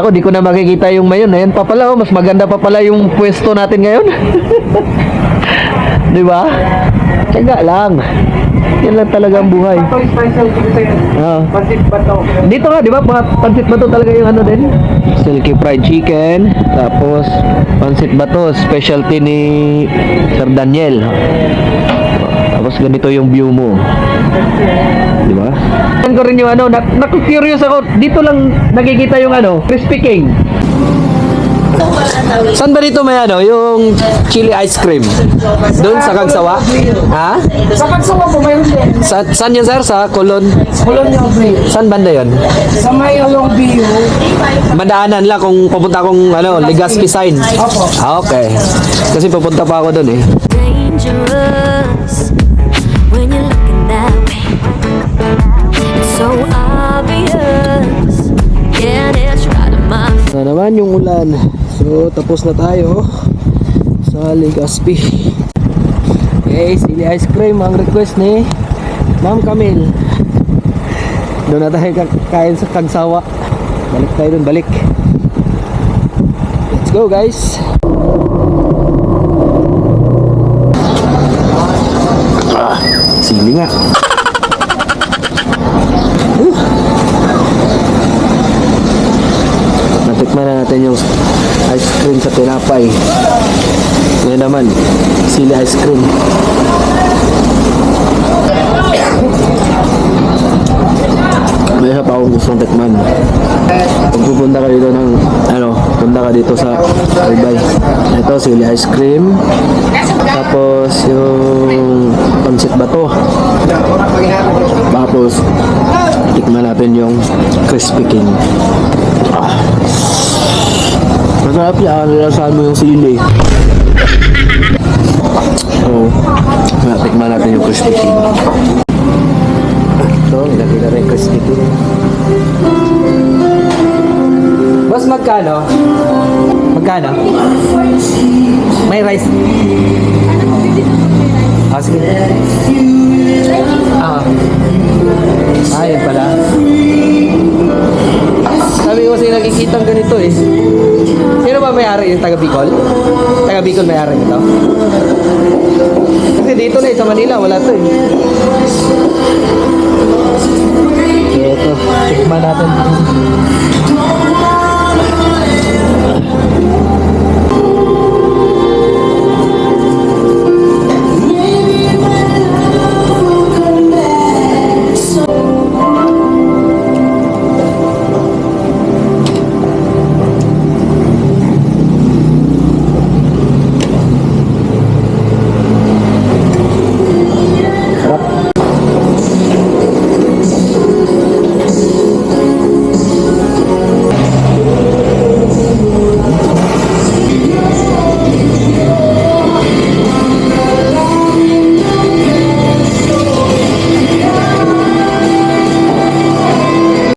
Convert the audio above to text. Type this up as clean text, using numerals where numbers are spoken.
ko, di ko na makikita yung mayon. Ayan pa pala, oh. Mas maganda pa pala yung pwesto natin ngayon. Di ba? Tiyaga lang. Yan lang talaga ang buhay. Special dito sa'yo. Pansit bato. Dito nga, di ba? Mga pansit bato talaga yung ano din. Silky fried chicken. Tapos, pansit bato. Specialty ni Sir Daniel. Tapos, ganito yung view mo. Di ba? Yan ko rin yung ano, naku-curious ako. Dito lang nakikita yung ano, Crispy King. Saan ba dito may ano, yung chili ice cream? Doon sa Kagsawa? Ha? Sa Kagsawa po, mayroon din. Saan yun, sir? Sa Colon? Kulon yung break. Saan banda yun? Sa may along view. Madaanan lang kung papunta akong ano, Legazpi sign. Opo. Ah, okay. Kasi papunta pa ako doon eh. Dangerous when you're looking that way. It's so obvious. Yeah, it's right in my face. Na naman yung ulan. So, tapos na tayo sa Legazpi. Okay, sili ice cream ang request ni Ma'am Camille. Doon na tayo kain sa Kagsawa. Balik tayo doon, balik. Let's go, guys. Sili nga. Natikman na natin yung ice cream sa tinapay. Ngayon naman, sili ice cream. May isa pa akong gustong tikman. Pag pupunta ka dito ng, ano, punta ka dito sa Albay. Ito, sili ice cream. Tapos, yung pansit bato. Tapos, tikman natin yung Crispy King. Masarap yan, nilasahan mo yung sili. So, tikman natin yung Crispy King. Ito, nilagay na rin Crispy King. Boss, magkano? Magkano? May rice. Ah, sige. Ayun pala. Sabi ko kasi nakikitang ganito eh. Sino ba may-ari? Yung taga Bicol? Taga Bicol may-ari nito? Kasi dito na eh, sa Manila, wala to eh. So ito, tikman natin.